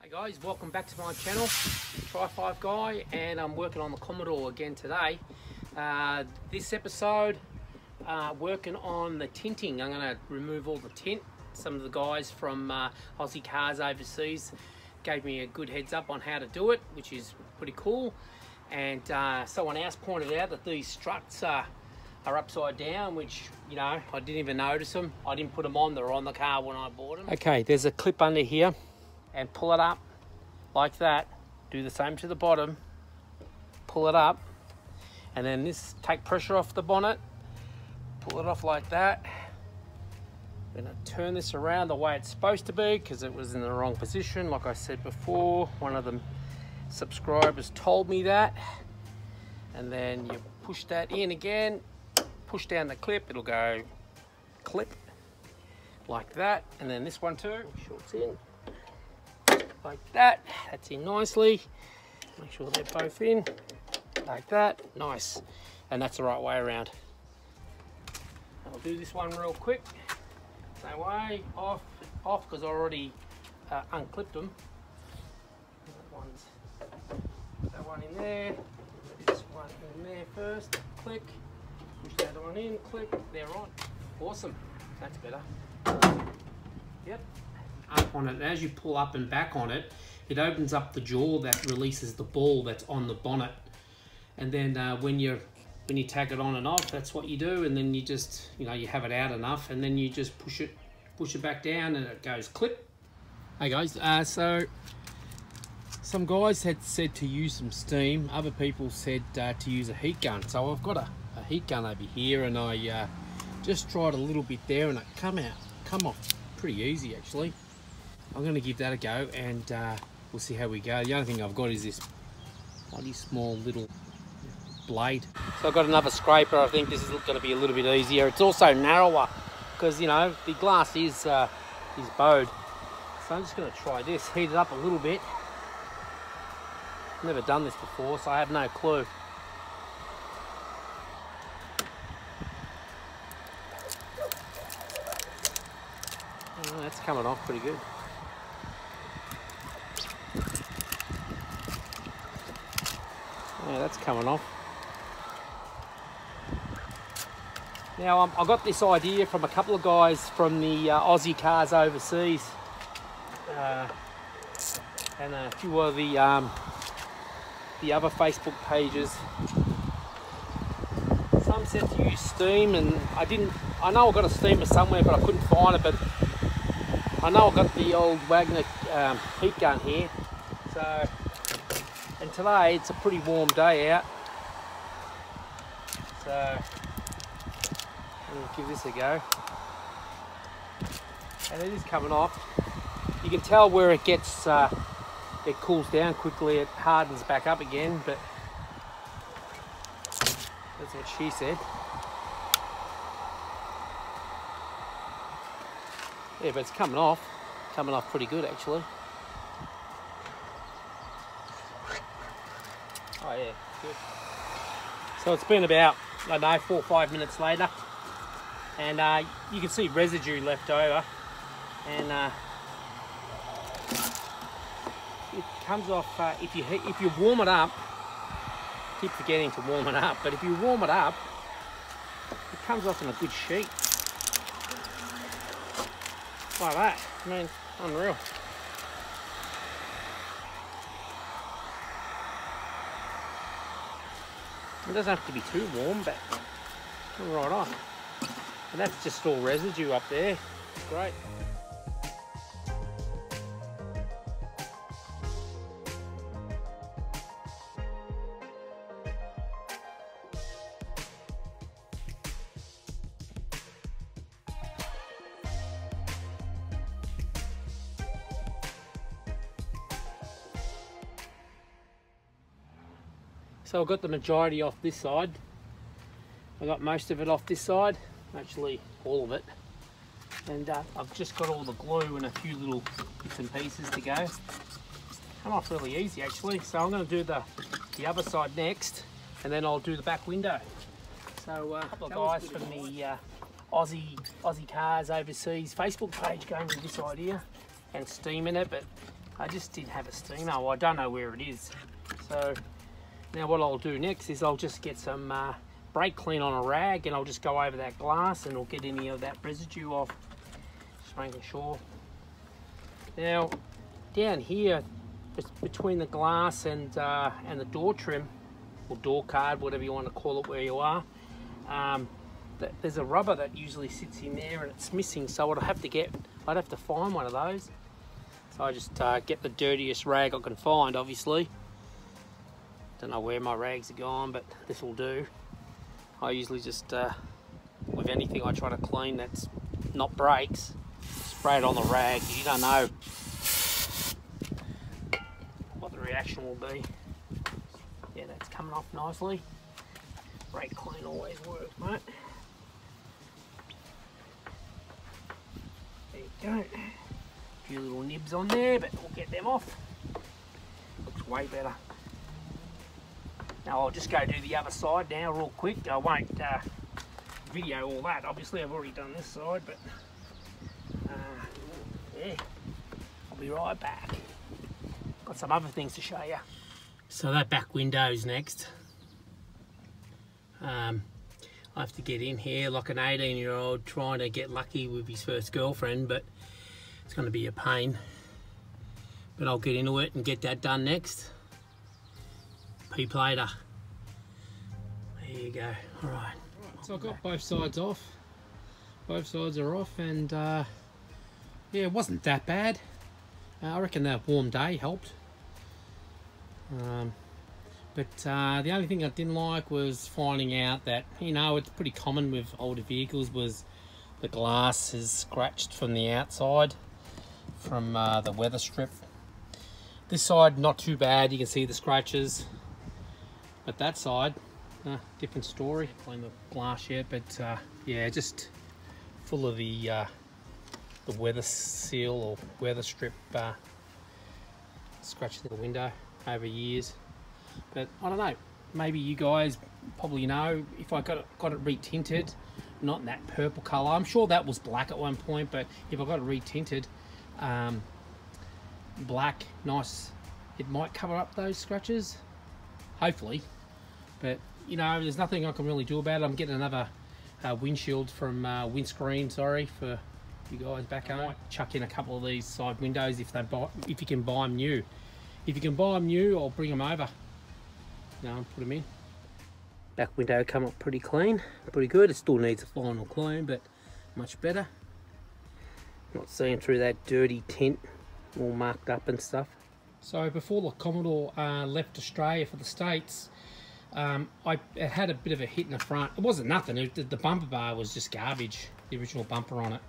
Hey guys, welcome back to my channel, Tri5 Guy, and I'm working on the Commodore again today. This episode, working on the tinting. I'm going to remove all the tint. Some of the guys from Aussie Cars Overseas gave me a good heads up on how to do it, which is pretty cool. And someone else pointed out that these struts are upside down, which, you know, I didn't even notice them. I didn't put them on, they were on the car when I bought them. Okay, there's a clip under here, and pull it up like that. Do the same to the bottom, pull it up, and then this, take pressure off the bonnet, pull it off like that. I'm gonna turn this around the way it's supposed to be because it was in the wrong position. Like I said before, one of the subscribers told me that. And then you push that in again, push down the clip, it'll go clip like that. And then this one too, make sure it's in like that. That's in nicely. Make sure they're both in like that. Nice. And that's the right way around. I'll do this one real quick. Same way, off, because I already unclipped them. That one in there, this one in there first, click, push the other one in, click, they're on. Awesome, that's better. Yep. Up on it, and as you pull up and back on it, it opens up the jaw that releases the ball that's on the bonnet. And then when you tag it on and off, that's what you do. And then you just, you know, you have it out enough, and then you just push it back down, and it goes clip. Hey guys, so some guys had said to use some steam. Other people said to use a heat gun. So I've got a heat gun over here, and I just tried a little bit there, and it come off pretty easy actually. I'm going to give that a go, and we'll see how we go. The only thing I've got is this bloody small little blade. So I've got another scraper. I think this is going to be a little bit easier. It's also narrower because, you know, the glass is bowed. So I'm just going to try this, heat it up a little bit. Never done this before, so I have no clue. Oh, that's coming off pretty good. Yeah, that's coming off. Now, I got this idea from a couple of guys from the Aussie Cars Overseas, and a few of the other Facebook pages. Some said to use steam, and I know I got a steamer somewhere, but I couldn't find it. But I know I got the old Wagner heat gun here. So, and today it's a pretty warm day out. So I'll give this a go. And it is coming off. You can tell where it gets, it cools down quickly, it hardens back up again, but that's what she said. Yeah, but it's coming off pretty good actually. Oh yeah, good. So it's been about, I don't know, 4 or 5 minutes later, and you can see residue left over, and it comes off. If you warm it up, I keep forgetting to warm it up, but if you warm it up, it comes off in a good sheet like that. I mean, unreal. It doesn't have to be too warm, but right on. And that's just all residue up there. Great. So I've got the majority off this side. I got most of it off this side, actually all of it. And I've just got all the glue and a few little bits and pieces to go. Come off really easy actually. So I'm going to do the other side next, and then I'll do the back window. So a couple of guys from the Aussie Cars Overseas Facebook page gave me this idea, and steaming it, but I just did have a steamo. I don't know where it is. So now what I'll do next is I'll just get some brake clean on a rag, and I'll just go over that glass and I'll get any of that residue off. Just making sure. Now down here, between the glass and the door trim, or door card, whatever you want to call it where you are, there's a rubber that usually sits in there and it's missing, so I'd have to find one of those. So I just get the dirtiest rag I can find, obviously. Don't know where my rags are gone, but this will do. I usually just, with anything I try to clean that's not brakes, spray it on the rag. You don't know what the reaction will be. Yeah, that's coming off nicely. Brake clean always works, mate. There you go. A few little nibs on there, but we'll get them off. Looks way better. Now I'll just go do the other side now real quick. I won't video all that. Obviously I've already done this side, but yeah, I'll be right back. Got some other things to show you. So that back window's next. I have to get in here like an 18-year-old trying to get lucky with his first girlfriend, but it's going to be a pain. But I'll get into it and get that done next. P-plater. There you go. All right. So I've got both sides off. Both sides are off, and yeah, it wasn't that bad. I reckon that warm day helped. But the only thing I didn't like was finding out that, you know, it's pretty common with older vehicles, was the glass is scratched from the outside from the weather strip. This side not too bad, you can see the scratches, but that side different story. Playing the glass yet, but yeah, just full of the weather seal or weather strip scratching the window over years. But I don't know, maybe you guys probably know if I got it re-tinted, not in that purple colour. I'm sure that was black at one point, but if I got it re-tinted black, nice, it might cover up those scratches, hopefully. But you know, there's nothing I can really do about it. I'm getting another windshield from windscreen, sorry, for you guys back home. I might chuck in a couple of these side windows if you can buy them new. If you can buy them new, I'll bring them over. You know, and put them in. Back window come up pretty clean, pretty good. It still needs a final clean, but much better. Not seeing through that dirty tint, all marked up and stuff. So before the Commodore left Australia for the States, I had a bit of a hit in the front. It wasn't nothing. The bumper bar was just garbage. The original bumper on it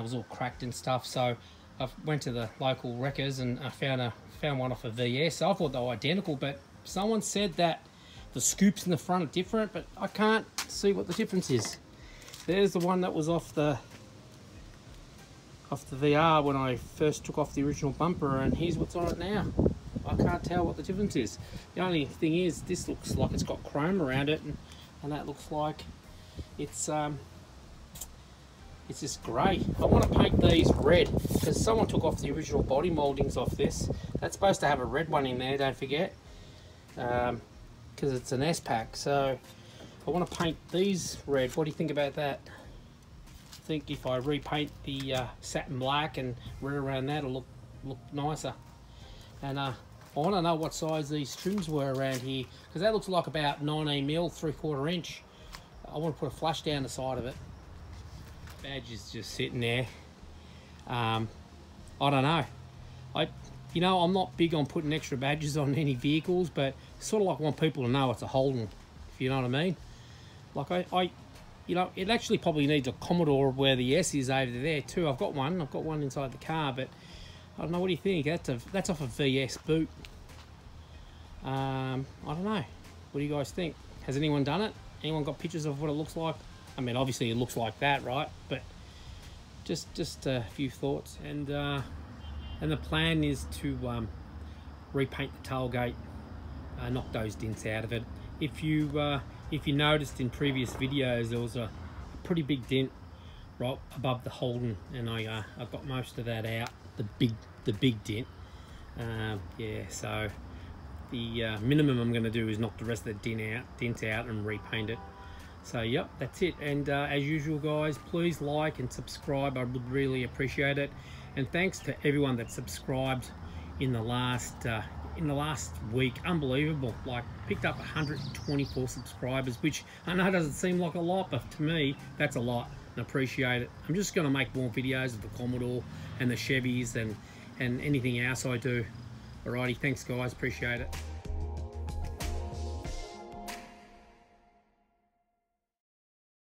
was all cracked and stuff. So I went to the local wreckers and I found one off a VS. I thought they were identical, but someone said that the scoops in the front are different, but I can't see what the difference is. There's the one that was off the VR when I first took off the original bumper, and here's what's on it now. I can't tell what the difference is. The only thing is, this looks like it's got chrome around it, and that looks like it's just grey. I want to paint these red because someone took off the original body mouldings off this. That's supposed to have a red one in there, don't forget, because it's an S-Pack. So I want to paint these red. What do you think about that? I think if I repaint the satin black and red around that, it'll look nicer. And I want to know what size these trims were around here, because that looks like about 19mm, 3/4 inch. I want to put a flush down the side of it. Badge is just sitting there. I don't know. You know, I'm not big on putting extra badges on any vehicles, but sort of like want people to know it's a Holden, if you know what I mean. Like you know, it actually probably needs a Commodore where the S is over there too. I've got one inside the car, but I don't know. What do you think? That's off a VS boot. I don't know. What do you guys think? Has anyone done it? Anyone got pictures of what it looks like? I mean, obviously it looks like that, right? But just a few thoughts. And the plan is to repaint the tailgate, knock those dents out of it. If you noticed in previous videos, there was a pretty big dent right above the Holden, and I got most of that out. The big dent. Yeah, so the minimum I'm going to do is knock the rest of the dent out and repaint it. So yep, that's it. And as usual guys, please like and subscribe. I would really appreciate it. And thanks to everyone that subscribed in the last week. Unbelievable. Like, picked up 124 subscribers, which I know doesn't seem like a lot, but to me that's a lot, and I appreciate it. I'm just going to make more videos of the Commodore and the Chevys and anything else I do. Alrighty, thanks guys, appreciate it.